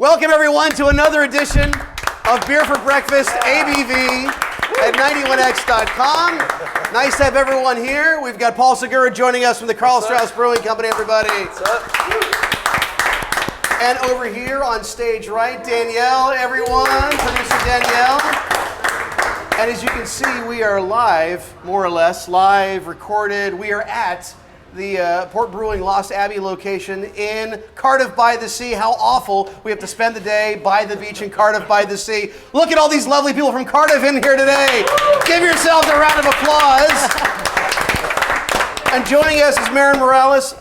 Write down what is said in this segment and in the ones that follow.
Welcome everyone to another edition of Beer for Breakfast ABV at 91x.com. Nice to have everyone here. We've got Paul Segura joining us from the Carl Strauss Brewing Company, everybody. What's up? And over here on stage right, Danielle, everyone, producer Danielle. And as you can see, we are live, more or less, live, recorded. We are at the Port Brewing Lost Abbey location in Cardiff by the Sea. How awful we have to spend the day by the beach in Cardiff by the Sea. Look at all these lovely people from Cardiff in here today. Give yourselves a round of applause. And joining us is Marin Morales.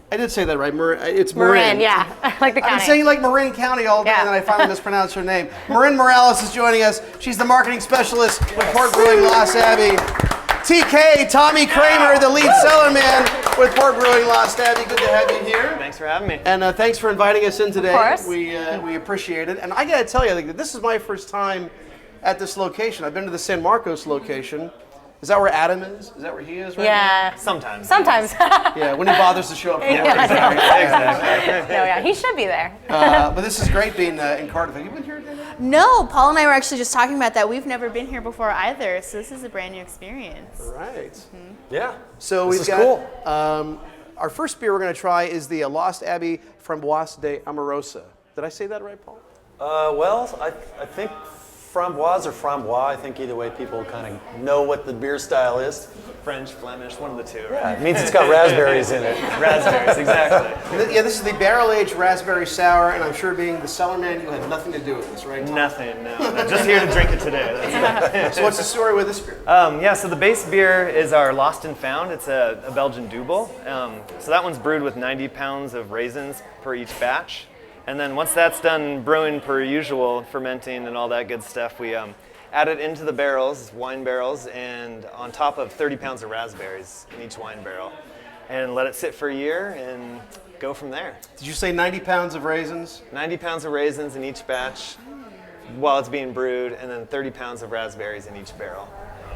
I did say that right. It's Marin. Yeah, like the county. I'm saying like Marin County all day, and then I finally mispronounced her name. Marin Morales is joining us. She's the marketing specialist with Port Brewing Lost Abbey. TK, Tommy Kramer, the lead cellarman with Port Brewing Lost Abbey. Good to have you here. Thanks for having me. And thanks for inviting us in today. Of course. We appreciate it. And I got to tell you, like, this is my first time at this location. I've been to the San Marcos location. Is that where Adam is? Is that where he is right Yeah. Sometimes. Sometimes. Yeah, when he bothers to show up. Exactly. No, yeah, he should be there. But this is great being in Cardiff. Have you been here, Daniel? No, Paul and I were actually just talking about that. We've never been here before either, so this is a brand new experience. Right. Mm-hmm. Yeah. So This we've is got cool. Our first beer we're going to try is the Lost Abbey Framboise de Amorosa. Did I say that right, Paul? Well, I think framboise or framboise. I think either way people kind of know what the beer style is. French, Flemish, one of the two. Right? Yeah, it means it's got raspberries in it. Raspberries, exactly. Yeah, this is the barrel-aged raspberry sour, and I'm sure being the cellarman, you had nothing to do with this, right? Nothing, no. I'm just here to drink it today. That's So what's the story with this beer? So the base beer is our Lost and Found. It's a Belgian double. So that one's brewed with 90 pounds of raisins per each batch. And then once that's done brewing per usual, fermenting and all that good stuff, we add it into the barrels, wine barrels, and on top of 30 pounds of raspberries in each wine barrel. And let it sit for a year and go from there. Did you say 90 pounds of raisins? 90 pounds of raisins in each batch while it's being brewed, and then 30 pounds of raspberries in each barrel.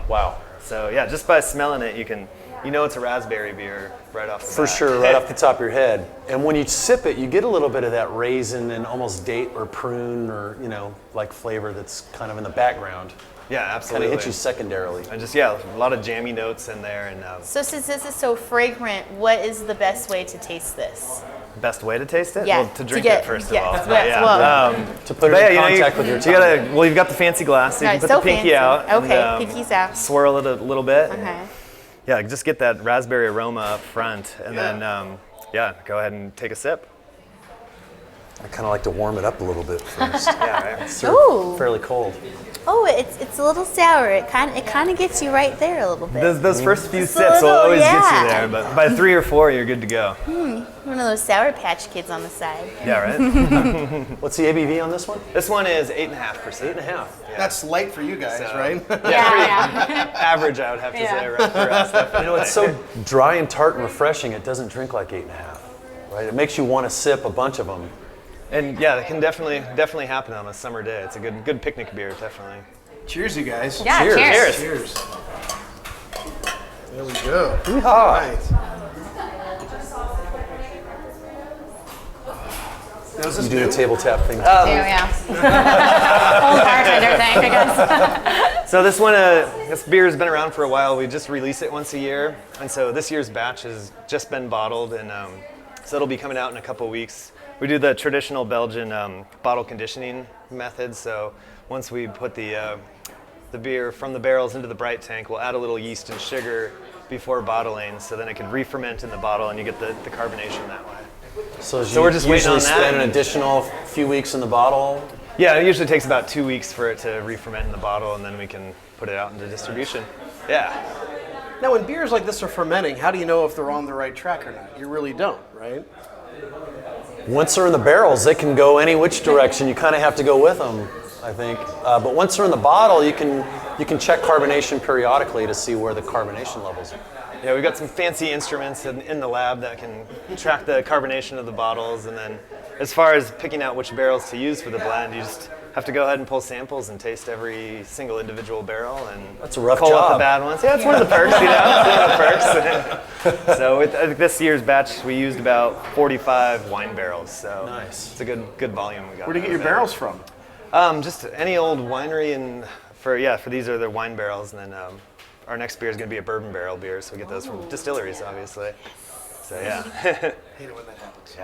Wow. So yeah, just by smelling it, you know it's a raspberry beer right off the bat. For sure, right off the top of your head. And when you sip it, you get a little bit of that raisin and almost date or prune or, like flavor that's kind of in the background. Yeah, Kind absolutely. of hits you secondarily. And just, a lot of jammy notes in there. And So since this is so fragrant, what is the best way to taste this? best way to taste it? Yeah, Well, to to drink get- it first yeah, of all. well. To put it But in yeah, contact with your you tongue. you've got the fancy glass, so you Right, can put so the pinky fancy. out. Okay, and, pinky's out. Swirl it a little bit. Okay. Yeah, just get that raspberry aroma up front, and then go ahead and take a sip. I kind of like to warm it up a little bit first. Yeah, right. It's Ooh. fairly cold. Oh, it's a little sour. It kind of gets you right there a little bit. Those first few Just a sips will little, always get you yeah. there, but by 3 or 4, you're good to go. One of those Sour Patch Kids on the side. Yeah, right. What's the ABV on this one? This one is 8.5%. 8.5. That's light for you guys, So- right? Yeah. Average, I would have to Yeah. say, right, for us. Definitely. It's so dry and tart and refreshing, it doesn't drink like 8.5. Right? It makes you want to sip a bunch of them. And yeah, it can definitely happen on a summer day. It's a good picnic beer, definitely. Cheers, you guys. Yeah, Cheers. cheers. Cheers. There we go. Yeehaw. All right. Now, is this You do new? the table tap thing. Yeah. Old bartender thing, I guess. So this beer has been around for a while. We just release it once a year, and so this year's batch has just been bottled, and so it'll be coming out in a couple weeks. We do the traditional Belgian bottle conditioning method. So once we put the beer from the barrels into the bright tank, we'll add a little yeast and sugar before bottling, so then it can re-ferment in the bottle, and you get the carbonation that way. So we're just waiting usually on that. spend an additional few weeks in the bottle. Yeah, it usually takes about 2 weeks for it to re-ferment in the bottle, and then we can put it out into distribution. Yeah. Now, when beers like this are fermenting, how do you know if they're on the right track or not? You really don't, right? Once they're in the barrels, they can go any which direction. You kind of have to go with them, I think. But once they're in the bottle, you can check carbonation periodically to see where the carbonation levels are. Yeah, we've got some fancy instruments in the lab that can track the carbonation of the bottles, and then as far as picking out which barrels to use for the blend, you just have to go ahead and pull samples and taste every single individual barrel and That's a rough cull out job. the bad ones. Yeah, it's one of the perks, It's one of the perks. So with this year's batch, we used about 45 wine barrels. So Nice. it's a good volume we got. Where do you get your barrels from? Just any old winery, and for these are the wine barrels, and then our next beer is going to be a bourbon barrel beer, so we get those from distilleries, obviously. So yeah. Hate it when that happens.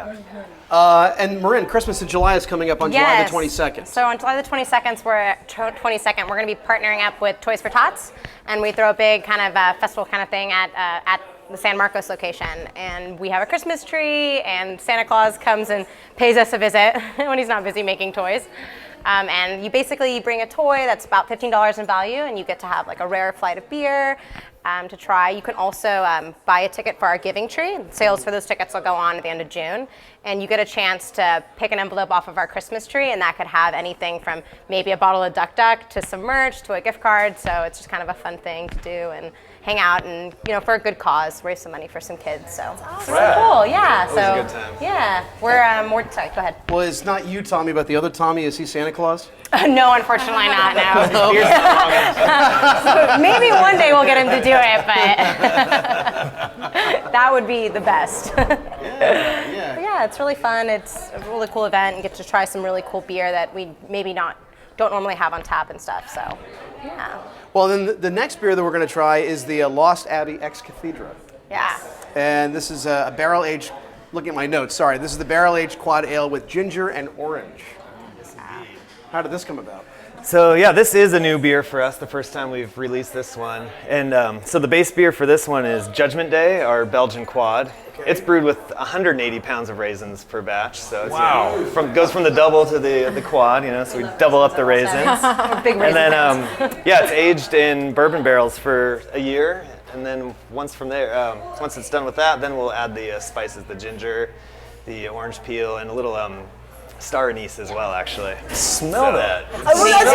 And Marin, Christmas in July is coming up on July the 22nd. So on July the 22nd, we're going to be partnering up with Toys for Tots, and we throw a big kind of festival kind of thing at the San Marcos location. And we have a Christmas tree, and Santa Claus comes and pays us a visit when he's not busy making toys. And you basically bring a toy that's about $15 in value, and you get to have like a rare flight of beer to try. You can also buy a ticket for our giving tree. Sales for those tickets will go on at the end of June, and you get a chance to pick an envelope off of our Christmas tree, and that could have anything from maybe a bottle of Duck Duck to some merch to a gift card. So it's just kind of a fun thing to do and hang out, and for a good cause, raise some money for some kids. So it's really cool. Yeah. Always a good time. Yeah, we're sorry. Go ahead. Well, it's not you, Tommy, but the other Tommy. Is he Santa Claus? No, unfortunately not. No. So maybe one day we'll get him to do it, but that would be the best. Yeah. Yeah, it's really fun. It's a really cool event, and get to try some really cool beer that we maybe don't normally have on tap and stuff. So, yeah. Well, then the next beer that we're going to try is the Lost Abbey Ex Cathedra. Yeah. And this is a barrel-aged, looking at my notes, sorry. This is the barrel-aged quad ale with ginger and orange. How did this come about? So yeah, this is a new beer for us, the first time we've released this one. And so the base beer for this one is Judgment Day, our Belgian quad. Okay. It's brewed with 180 pounds of raisins per batch. So it's, goes from the double to the quad, so we double up the raisins. Big raisin. And then, it's aged in bourbon barrels for a year. And then once it's done with that, then we'll add the spices, the ginger, the orange peel, and a little star anise as well, actually. Smell that. That's what I was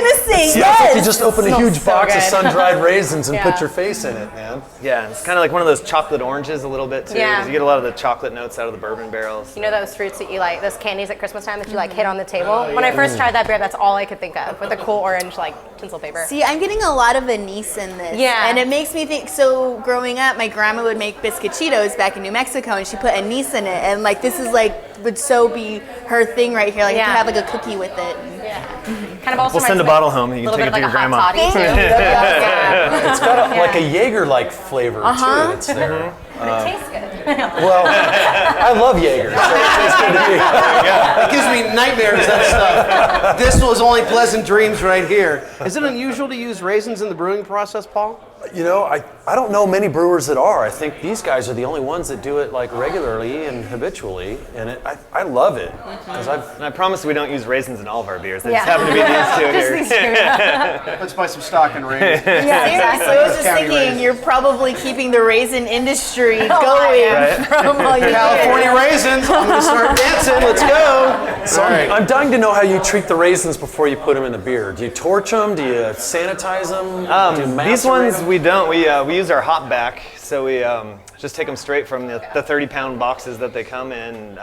gonna say. It's Yes. like you just open a huge so box of good. sun-dried raisins and Yeah. put your face in it, man. Yeah, and it's kind of like one of those chocolate oranges a little bit too. Yeah. 'Cause you get a lot of the chocolate notes out of the bourbon barrels. You know those fruits that you like, those candies at Christmas time that you hit on the table? When I first tried that beer, that's all I could think of, with the cool orange tinsel paper. See, I'm getting a lot of anise in this. Yeah. And it makes me think, so growing up, my grandma would make biscuit Cheetos back in New Mexico, and she put anise in it. And this is would so be her thing right here. You Yeah. have a cookie with it. Yeah. Kind of also We'll send reminds a me bottle home. You can little take bit it to of your like a grandma. hot toddy too. Yeah. It's got like a Jaeger-like flavor too. It's there. But it tastes good. Well, I love Jaeger. So it tastes good to me. It gives me nightmares, that stuff. This was only pleasant dreams right here. Is it unusual to use raisins in the brewing process, Paul? I don't know many brewers that are. I think these guys are the only ones that do it regularly and habitually, and I love it. And I promise we don't use raisins in all of our beers. They Yeah. just happen to be these two Just here. these two. Let's buy some stock in raisins. Seriously, I was just County thinking, raisins. you're probably keeping the raisin industry Oh, going yeah. from all your California raisins. I'm going to start dancing. Let's go. So I'm dying to know how you treat the raisins before you put them in the beer. Do you torch them? Do you sanitize them? Do you These macerate ones them? we don't. We use our hop back, so we just take them straight from the 30-pound boxes that they come in,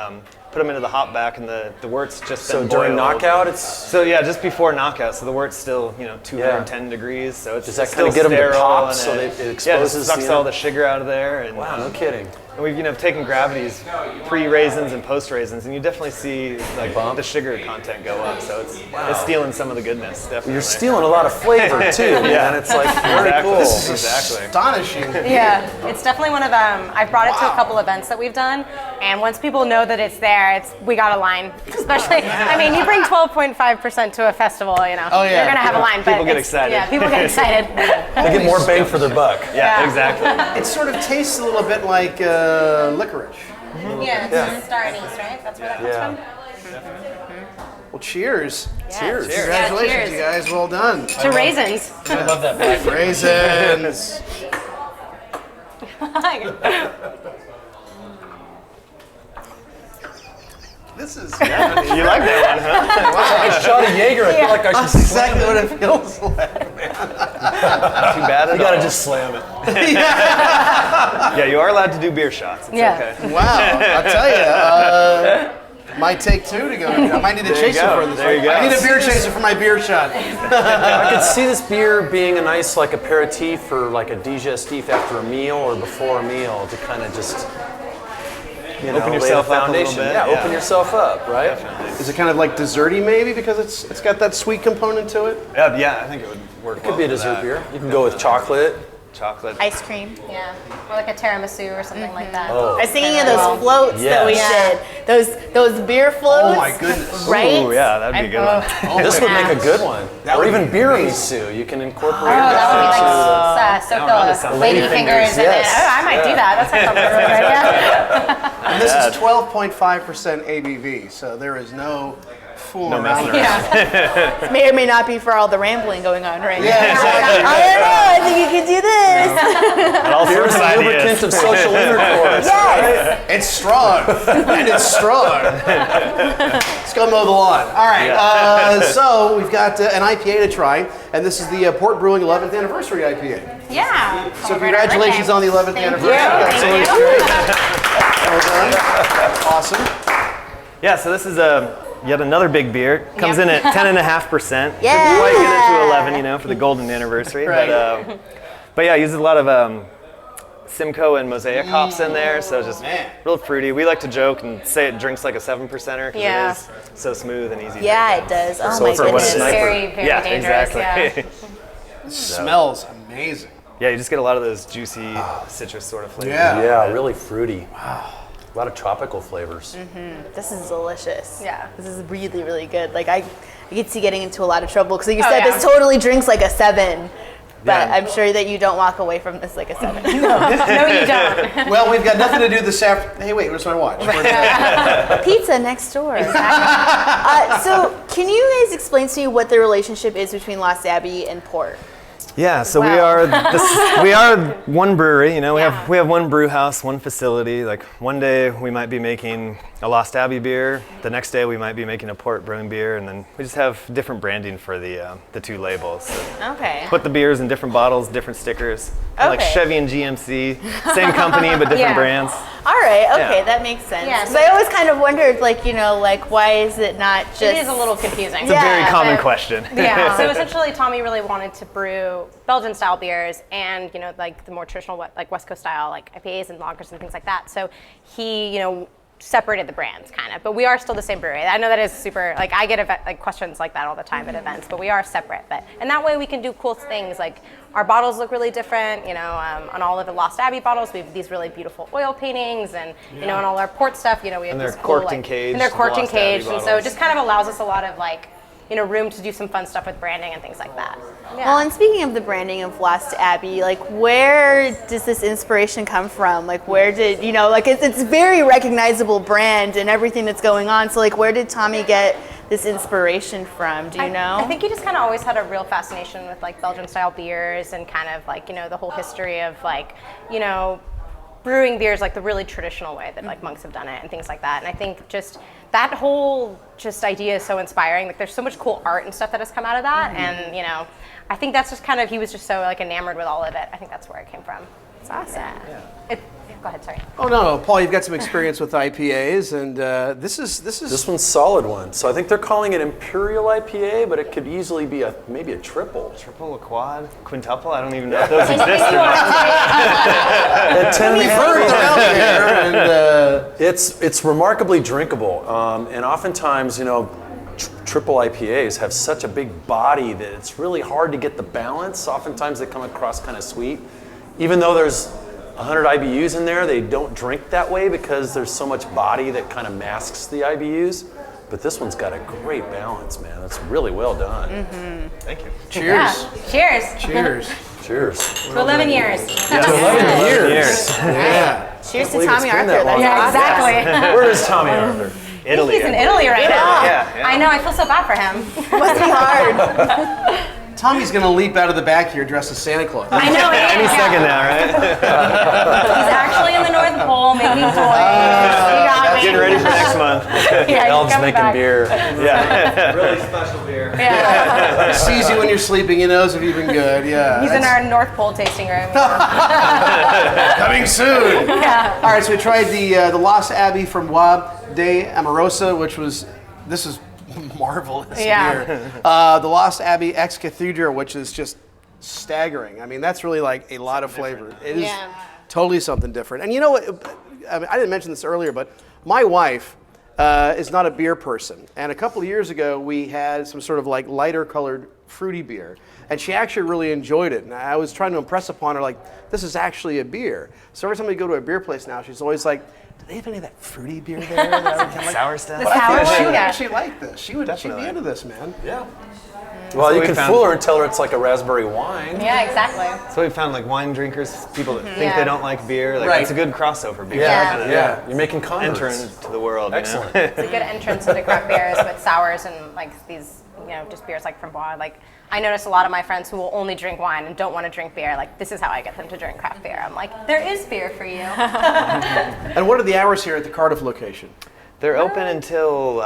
put them into the hop back, and the wort's just So been during boiled. knockout, it's So yeah, just before knockout, so the wort's still 210 degrees, so it's Does that still kinda get 'em to sterile pop and so that it yeah, exposes just sucks the- all the sugar out of there, and wow, no kidding. and we've taken gravities pre-raisins and post-raisins, and you definitely see bump? the sugar content go up, so it's stealing some of the goodness. Definitely. You're stealing a lot of flavor too, man. It's very Exactly. cool. This is Exactly. astonishing. Yeah, it's definitely one of I've brought it to a couple events that we've done, and once people know that it's there, we got a line. Especially, you bring 12.5% to a festival, Oh, yeah. you're gonna have a line. People but get it's- excited. Yeah, people get excited. They get more bang for their buck. Yeah, exactly. It sort of tastes a little bit like licorice. Yeah, it's star anise, right? That's where that comes Yeah. from. Well, cheers. Yeah. Cheers. Congratulations, cheers. you guys. Well done. To raisins. I love that black. Raisins. This is You like that one, huh? I shot a Jaeger. I feel like I should That's slam exactly it. what it feels like. Too bad at You gotta all. just slam it. Yeah, you are allowed to do beer shots. It's Yeah. okay. Wow, I'll tell you. Might take two to go. I might need a There you chaser go. for this There you one. go. I need a beer chaser for my beer shot. I could see this beer being a nice like aperitif or like a digestif after a meal or before a meal to kind of just Open lay yourself the up a little foundation. bit. Yeah, Yeah. open yourself up, right? Is it kind of like desserty maybe because it's got that sweet component to it? Yeah, I think it would work. It could be a dessert beer. You can go with chocolate. Chocolate. Ice cream. Yeah, or like a tiramisu or something like that. Oh. I was thinking of those floats that we Yes. did. Those beer floats. Oh my goodness. Right? Ooh, yeah, that'd be a good one. Oh This my would make a good one. That Or would even be tiramisu. You can incorporate Oh, that would be that. like soak onto the something. lady Lady fingers fingers, in it. yes. Oh, I might do that. That sounds like a really good idea. And this is 12.5% ABV, so there is no fooling No around. messing around. Yeah. May or may not be for all the rambling going on right Yeah, now. exactly. I don't know. I think you could do this. All Beer sorts is of a lubricant ideas. of social intercourse. Yes. It's strong, and it's strong. Let's go mow the lawn. All right, so we've got an IPA to try, and this is the Port Brewing 11th anniversary IPA. Yeah. So congratulations on the 11th anniversary. Thank That's you. always great. Well done. Awesome. Yeah, so this is yet another big beer. Comes in at 10.5%. Yeah. Didn't quite get it to 11, for the golden anniversary. Right. But yeah, uses a lot of Simcoe and Mosaic hops in there, so just Man. real fruity. We like to joke and say it drinks like a 7%er because Yeah. it is so smooth and easy. to Yeah, drink. it does. Oh So my it's our one goodness. sniper. Very, very Yeah, dangerous. exactly. Yeah. Smells amazing. Yeah, you just get a lot of those juicy citrus sort of flavors. Yeah. Yeah, really fruity. Wow. A lot of tropical flavors. This is delicious. Yeah. This is really, really good. Like I could see getting into a lot of trouble because like you Oh, said, yeah. this totally drinks like a 7. But Yeah. I'm sure that you don't walk away from this like a 7. No, you don't. Well, we've got nothing to do this afternoon. Hey, wait, where's my watch? Pizza next door. So can you guys explain to me what the relationship is between Lost Abbey and Port? Yeah, so Wow. we are one brewery. We Yeah. have one brew house, one facility. Like one day we might be making a Lost Abbey beer. The next day we might be making a Port Brewing beer, and then we just have different branding for the two labels. So Okay. put the beers in different bottles, different stickers. Like Okay. Chevy and GMC, same company but different Yeah. brands. All right. Okay, Yeah. that makes sense. Yeah, 'Cause so- I always kind of wondered, why is it not just? It is a little confusing. It's a very Yeah, common but- question. Yeah. So essentially, Tommy really wanted to brew Belgian style beers and like the more traditional like West Coast style like IPAs and lagers and things like that. So he separated the brands kind of, but we are still the same brewery. I know that is super like I get like questions like that all the time at events, but we are separate. And that way we can do cool things like our bottles look really different. On all of the Lost Abbey bottles, we have these really beautiful oil paintings, and on all our port stuff, we have And they're these cool, corked and caged, and they're corked and Lost Abbey caged, and so it bottles. just kind of allows us a lot of like room to do some fun stuff with branding and things like that. Yeah. Well, and speaking of the branding of Lost Abbey, like where does this inspiration come from? Like where did it's very recognizable brand and everything that's going on. So like where did Tommy get this inspiration from? Do you know? I think he just kind of always had a real fascination with like Belgian style beers and kind of like the whole history of like brewing beers like the really traditional way that like monks have done it and things like that. And I think just that whole idea is so inspiring. Like there's so much cool art and stuff that has come out of that, and I think that's just kind of he was just so like enamored with all of it. I think that's where it came from. It's awesome. Yeah. Go ahead, sorry. Oh no, Paul, you've got some experience with IPAs, and this is This one's solid one. So I think they're calling it Imperial IPA, but it could easily be maybe a triple. Triple, a quad, quintuple. I don't even know if those exist or not. At 10 we've heard them out there, and It's remarkably drinkable, and oftentimes, triple IPAs have such a big body that it's really hard to get the balance. Oftentimes they come across kind of sweet. Even though there's 100 IBUs in there, they don't drink that way because there's so much body that kind of masks the IBUs. But this one's got a great balance, man. It's really well done. Thank you. cheers, Cheers. cheers. Cheers. To 11 years. To 11 years. Yeah. Cheers to believe it's Tommy been Arthur. that long. That's Yeah, awesome. exactly. Where is Tommy Arthur? Italy. He's in Italy right now. Yeah. I know. I feel so bad for him. Must be hard. Tommy's gonna leap out of the back here dressed as Santa Claus. I know. Any second now, right? He's actually in the North Pole making toys. You got me. Getting ready for next month. Yeah, Elves he's coming making back. beer. Yeah. Really special beer. Yeah. Sees you when you're sleeping. He knows if you've been good. Yeah. He's in our North Pole tasting room. Coming soon. Yeah. All right, so we tried the Lost Abbey from Bois de Amorosa, this is marvelous Yeah. beer. The Lost Abbey ex Cathedral, which is just staggering. I mean, that's really like a lot of flavor. It is Yeah. totally something different. And you know what? I mean, I didn't mention this earlier, but my wife is not a beer person. And a couple of years ago, we had some sort of like lighter colored fruity beer. And she actually really enjoyed it. And I was trying to impress upon her, like, this is actually a beer. So every time we go to a beer place now, she's always like, do they have any of that fruity beer there? That I would like? Sour stuff. The But I sour think she one? would Yeah. actually like this. She'd be Definitely. into this, man. Yeah. Well, you we can found- fool her and tell her it's like a raspberry wine. Yeah, exactly. So we found like wine drinkers, people that think Yeah. they don't like beer. Like Right. it's a good crossover beer. Yeah. Kinda Yeah, you're making converts. enter into the world. Excellent. You know? It's a good entrance into craft beers with sours and like these, just beers like from Bois. Like I notice a lot of my friends who will only drink wine and don't want to drink beer. Like this is how I get them to drink craft beer. I'm like, there is beer for you. And what are the hours here at the Cardiff location? They're open until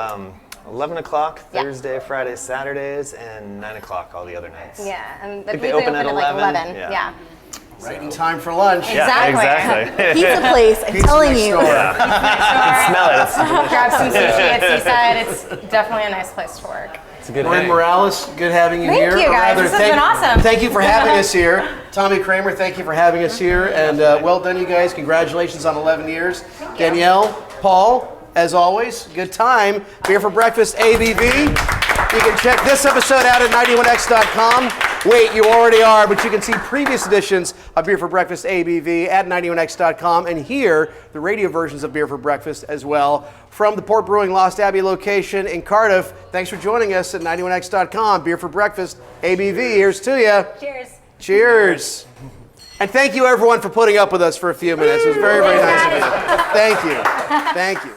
11 o'clock Yeah. Thursday, Fridays, Saturdays, and 9 o'clock all the other nights. Yeah, and Think they they open at like 11? 11. Yeah. Yeah. Right in time for lunch. Exactly. Yeah, exactly. Pizza place, I'm telling next you. door. Smell it. It's Grab some sushi at Seaside. It's definitely a nice place to work. It's a good Maureen hang. Morales, good having you Thank here. you, Or guys. rather, This has been awesome. Thank you for having us here. Tommy Kramer, thank you for having us here. And well done, you guys. Congratulations on 11 years. Danielle, Paul, as always, good time. Beer for Breakfast ABV. You can check this episode out at 91x.com. Wait, you already are, but you can see previous editions of Beer for Breakfast ABV at 91x.com and hear the radio versions of Beer for Breakfast as well from the Port Brewing Lost Abbey location in Cardiff. Thanks for joining us at 91x.com. Beer for Breakfast ABV. Here's to you. Cheers. Cheers. And thank you, everyone, for putting up with us for a few minutes. It was very, very nice of you. Thank you. Thank you.